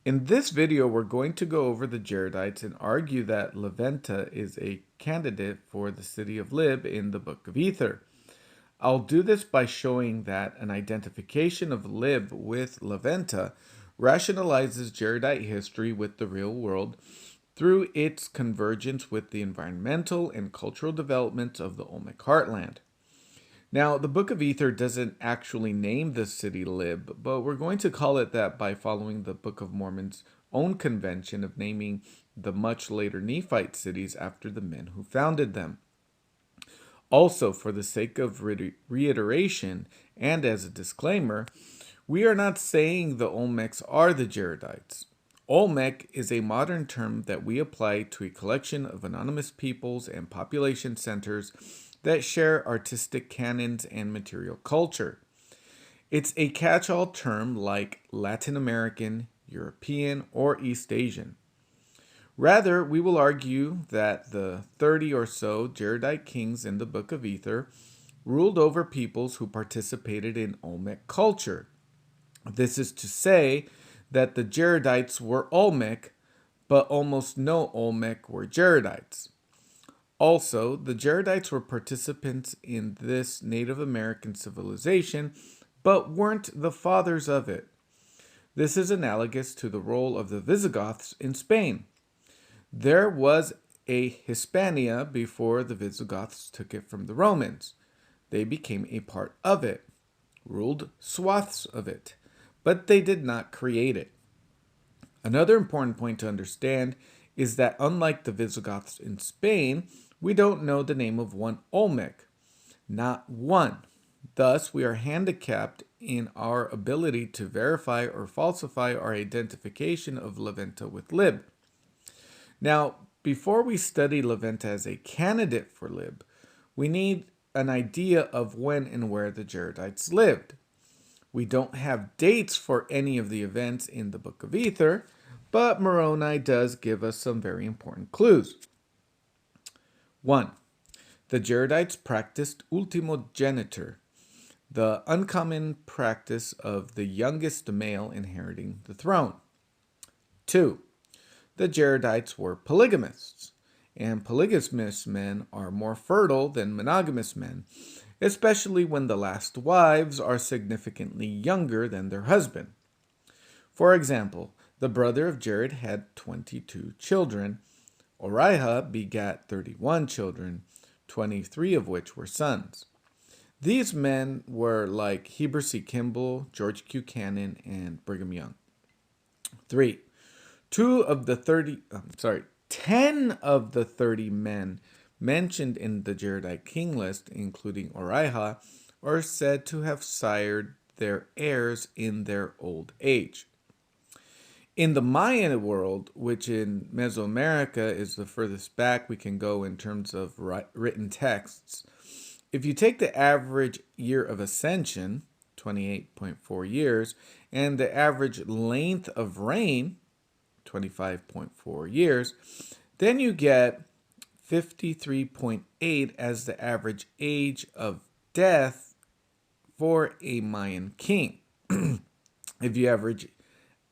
In this video, we're going to go over the Jaredites and argue that Venta is a candidate for the City of Lib in the Book of Ether. I'll do this by showing that an identification of Lib with Venta rationalizes Jaredite history with the real world through its convergence with the environmental and cultural developments of the Olmec heartland. Now, the Book of Ether doesn't actually name the city Lib, but we're going to call it that by following the Book of Mormon's own convention of naming the much later Nephite cities after the men who founded them. Also, for the sake of reiteration and as a disclaimer, we are not saying the Olmecs are the Jaredites. Olmec is a modern term that we apply to a collection of anonymous peoples and population centers that share artistic canons and material culture. It's a catch-all term like Latin American, European, or East Asian. Rather, we will argue that the 30 or so Jaredite kings in the Book of Ether ruled over peoples who participated in Olmec culture. This is to say that the Jaredites were Olmec, but almost no Olmec were Jaredites. Also, the Jaredites were participants in this Native American civilization, but weren't the fathers of it. This is analogous to the role of the Visigoths in Spain. There was a Hispania before the Visigoths took it from the Romans. They became a part of it, ruled swaths of it, but they did not create it. Another important point to understand is that unlike the Visigoths in Spain, we don't know the name of one Olmec. Not one. Thus, we are handicapped in our ability to verify or falsify our identification of Venta with Lib. Now, before we study Venta as a candidate for Lib, we need an idea of when and where the Jaredites lived. We don't have dates for any of the events in the Book of Ether, but Moroni does give us some very important clues. 1. The Jaredites practiced ultimogeniture, the uncommon practice of the youngest male inheriting the throne. 2. The Jaredites were polygamists, and polygamous men are more fertile than monogamous men, especially when the last wives are significantly younger than their husband. For example, the brother of Jared had 22 children. Oriha begat 31 children, 23 of which were sons. These men were like Heber C. Kimball, George Q. Cannon, and Brigham Young. 3. 10 of the 30 men mentioned in the Jaredite king list, including Oriha, are said to have sired their heirs in their old age. In the Mayan world, which in Mesoamerica is the furthest back we can go in terms of written texts, if you take the average year of ascension, 28.4 years, and the average length of reign, 25.4 years, then you get 53.8 as the average age of death for a Mayan king. If you average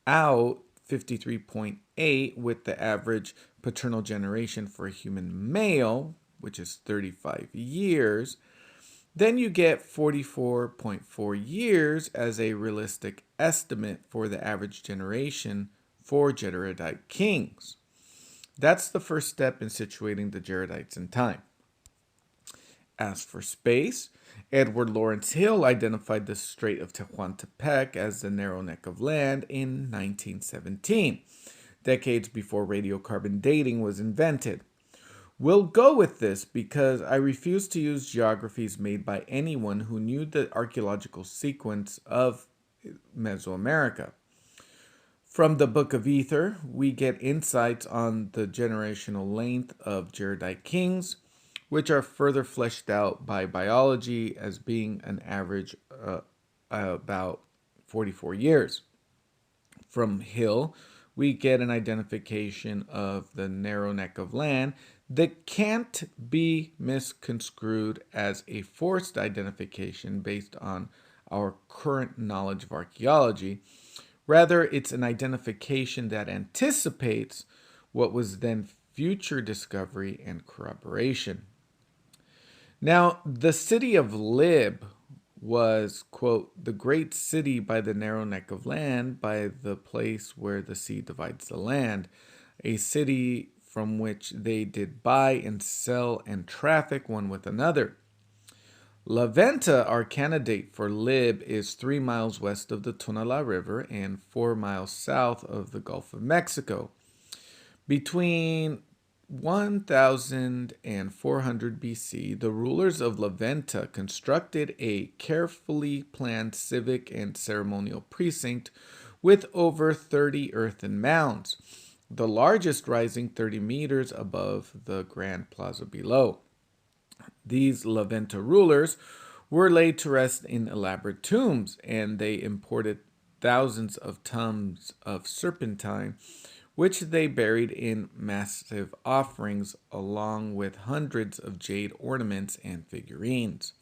out 53.8 with the average paternal generation for a human male, which is 35 years, then you get 44.4 years as a realistic estimate for the average generation for Jaredite kings. That's the first step in situating the Jaredites in time. As for space, Edward Lawrence Hill identified the Strait of Tehuantepec as the narrow neck of land in 1917, decades before radiocarbon dating was invented. We'll go with this because I refuse to use geographies made by anyone who knew the archaeological sequence of Mesoamerica. From the Book of Ether, we get insights on the generational length of Jaredite kings, which are further fleshed out by biology as being an average about 44 years. From Hill, we get an identification of the narrow neck of land that can't be misconstrued as a forced identification based on our current knowledge of archaeology. Rather, it's an identification that anticipates what was then future discovery and corroboration. Now, the city of Lib was, quote, the great city by the narrow neck of land, by the place where the sea divides the land, a city from which they did buy and sell and traffic one with another. La Venta, our candidate for Lib, is 3 miles west of the Tonala River and 4 miles south of the Gulf of Mexico. Between 1000 and 400 BC, the rulers of La Venta constructed a carefully planned civic and ceremonial precinct with over 30 earthen mounds, the largest rising 30 meters above the Grand Plaza below. These La Venta rulers were laid to rest in elaborate tombs, and they imported thousands of tons of serpentine, which they buried in massive offerings, along with hundreds of jade ornaments and figurines.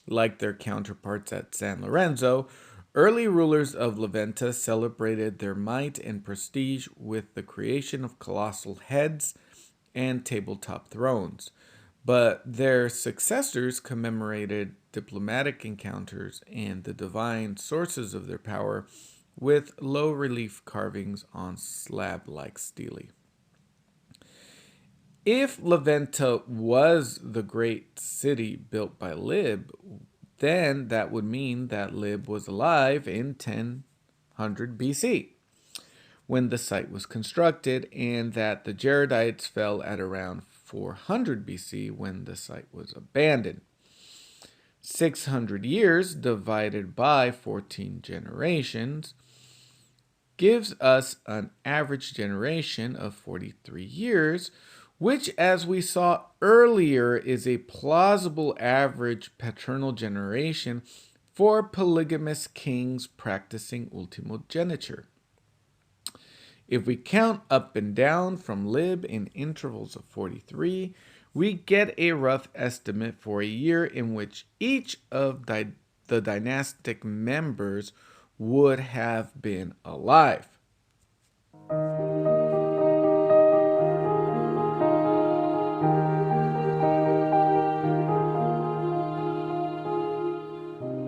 Like their counterparts at San Lorenzo, early rulers of La Venta celebrated their might and prestige with the creation of colossal heads and tabletop thrones. But their successors commemorated diplomatic encounters and the divine sources of their power with low relief carvings on slab-like stele. If La Venta was the great city built by Lib, then that would mean that Lib was alive in 1000 BC when the site was constructed, and that the Jaredites fell at around 400 BC when the site was abandoned. 600 years divided by 14 generations gives us an average generation of 43 years, which, as we saw earlier, is a plausible average paternal generation for polygamous kings practicing ultimogeniture. If we count up and down from Lib in intervals of 43, we get a rough estimate for a year in which each of the dynastic members would have been alive.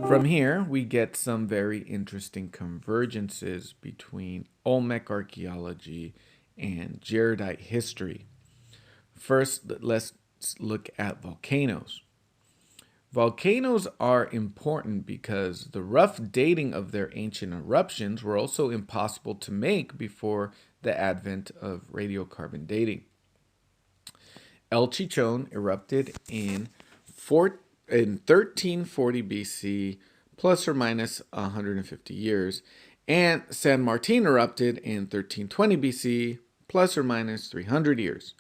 From here, we get some very interesting convergences between Olmec archaeology and Jaredite history. First, let's look at volcanoes. Volcanoes are important because the rough dating of their ancient eruptions were also impossible to make before the advent of radiocarbon dating. El Chichon erupted in 1340 BC, plus or minus 150 years, and San Martin erupted in 1320 BC, plus or minus 300 years.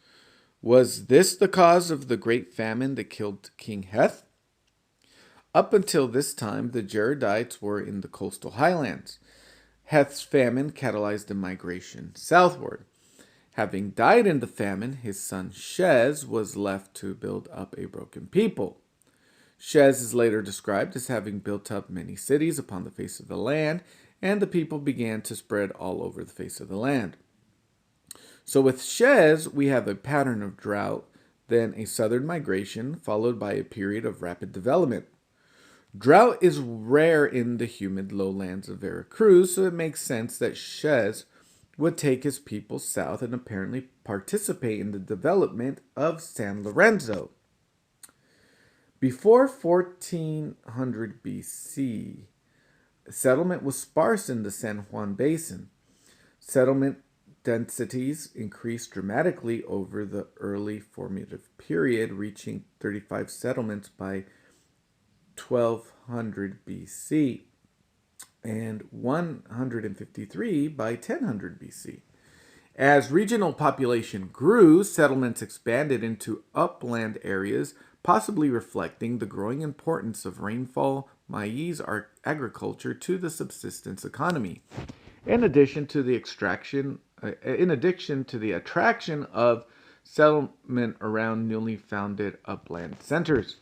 Was this the cause of the great famine that killed King Heth? Up until this time, the Jaredites were in the coastal highlands. Heth's famine catalyzed a migration southward. Having died in the famine, his son Shez was left to build up a broken people. Shez is later described as having built up many cities upon the face of the land, and the people began to spread all over the face of the land. So with Shez, we have a pattern of drought, then a southern migration, followed by a period of rapid development. Drought is rare in the humid lowlands of Veracruz, so it makes sense that Shez would take his people south and apparently participate in the development of San Lorenzo. Before 1400 BC, settlement was sparse in the San Juan Basin. Settlement densities increased dramatically over the early formative period, reaching 35 settlements by 1200 BC and 153 by 1000 BC. As regional population grew, settlements expanded into upland areas, possibly reflecting the growing importance of rainfall maize agriculture to the subsistence economy. In addition to the attraction of settlement around newly founded upland centers.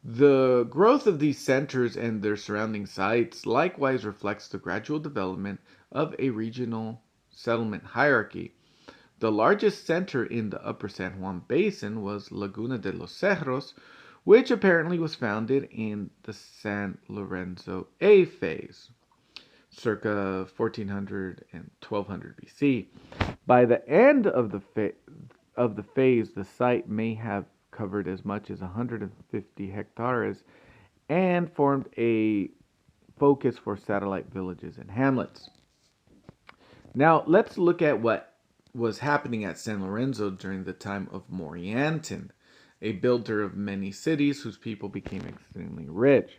The growth of these centers and their surrounding sites likewise reflects the gradual development of a regional settlement hierarchy. The largest center in the upper San Juan Basin was Laguna de los Cerros, which apparently was founded in the San Lorenzo A phase, circa 1400 and 1200 BC. By the end of the phase, the site may have covered as much as 150 hectares and formed a focus for satellite villages and hamlets. Now, let's look at what was happening at San Lorenzo during the time of Morianton, a builder of many cities whose people became extremely rich.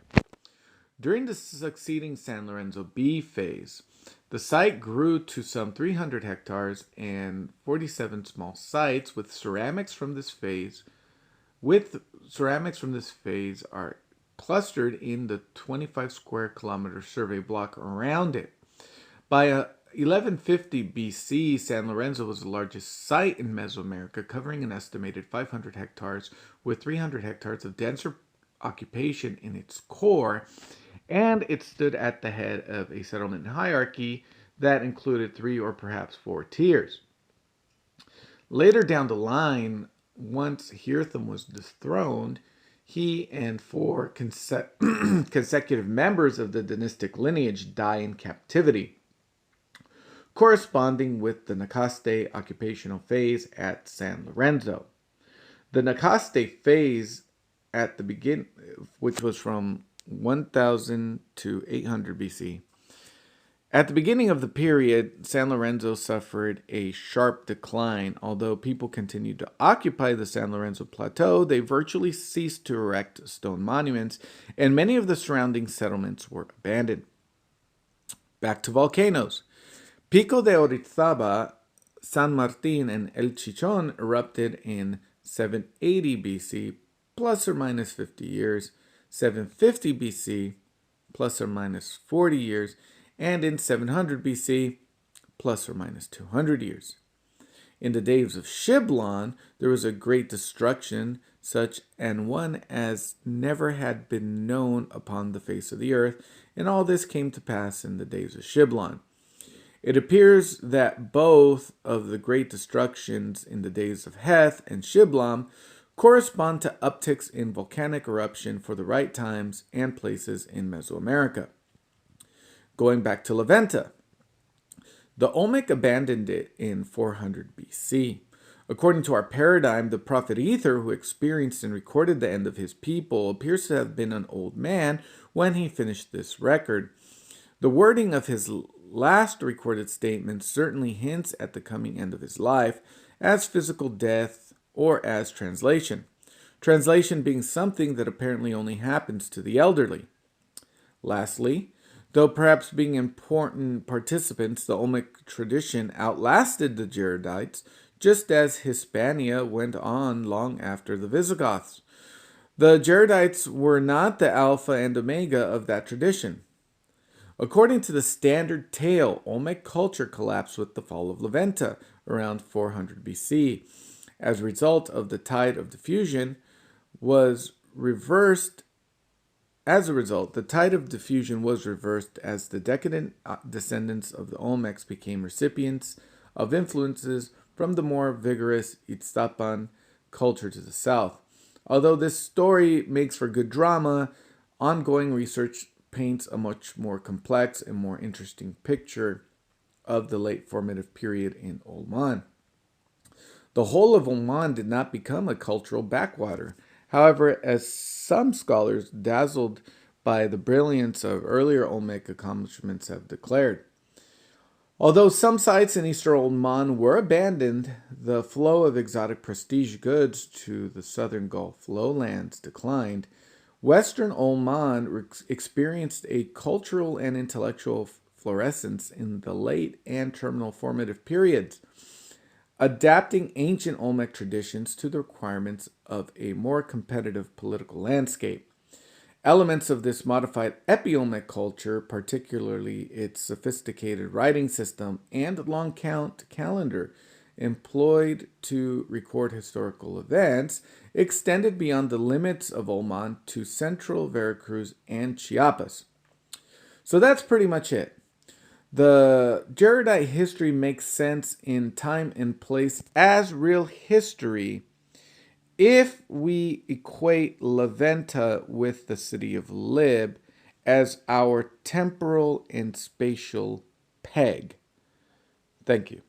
During the succeeding San Lorenzo B phase, the site grew to some 300 hectares and 47 small sites with ceramics from this phase are clustered in the 25 square kilometer survey block around it. By 1150 BC, San Lorenzo was the largest site in Mesoamerica, covering an estimated 500 hectares with 300 hectares of denser occupation in its core, and it stood at the head of a settlement hierarchy that included 3 or perhaps 4 tiers. Later down the line, once Hirtham was dethroned, he and 4 consecutive members of the dynastic lineage die in captivity, corresponding with the Nakaste occupational phase at San Lorenzo. The Nakaste phase at the begin, which was from 1000 to 800 BC. At the beginning of the period, San Lorenzo suffered a sharp decline. Although people continued to occupy the San Lorenzo plateau, they virtually ceased to erect stone monuments, and many of the surrounding settlements were abandoned. Back to volcanoes. Pico de Orizaba, San Martin, and El Chichon erupted in 780 BC, plus or minus 50 years, 750 BC, plus or minus 40 years, and in 700 BC, plus or minus 200 years. In the days of Shiblon, there was a great destruction, such an one as never had been known upon the face of the earth, and all this came to pass in the days of Shiblon. It appears that both of the great destructions in the days of Heth and Shiblam correspond to upticks in volcanic eruption for the right times and places in Mesoamerica. Going back to La Venta, the Olmec abandoned it in 400 BC. According to our paradigm, the prophet Ether, who experienced and recorded the end of his people, appears to have been an old man when he finished this record. The wording of his last recorded statement certainly hints at the coming end of his life as physical death or as translation. Translation being something that apparently only happens to the elderly. Lastly, though perhaps being important participants, the Olmec tradition outlasted the Jaredites, just as Hispania went on long after the Visigoths. The Jaredites were not the alpha and omega of that tradition. According to the standard tale, Olmec culture collapsed with the fall of La Venta around 400 BC. As a result of the tide of diffusion was reversed. The tide of diffusion was reversed as the decadent descendants of the Olmecs became recipients of influences from the more vigorous Iztapan culture to the south. Although this story makes for good drama, ongoing research paints a much more complex and more interesting picture of the late formative period in Oman. The whole of Oman did not become a cultural backwater. However, as some scholars dazzled by the brilliance of earlier Olmec accomplishments have declared. Although some sites in eastern Oman were abandoned, the flow of exotic prestige goods to the southern Gulf lowlands declined. Western Oman experienced a cultural and intellectual florescence in the late and terminal formative periods, adapting ancient Olmec traditions to the requirements of a more competitive political landscape. Elements of this modified epi-Olmec culture, particularly its sophisticated writing system and long count calendar, employed to record historical events extended beyond the limits of Oman to central Veracruz and Chiapas. So that's pretty much it. The Jaredite history makes sense in time and place as real history if we equate La Venta with the city of Lib as our temporal and spatial peg. Thank you.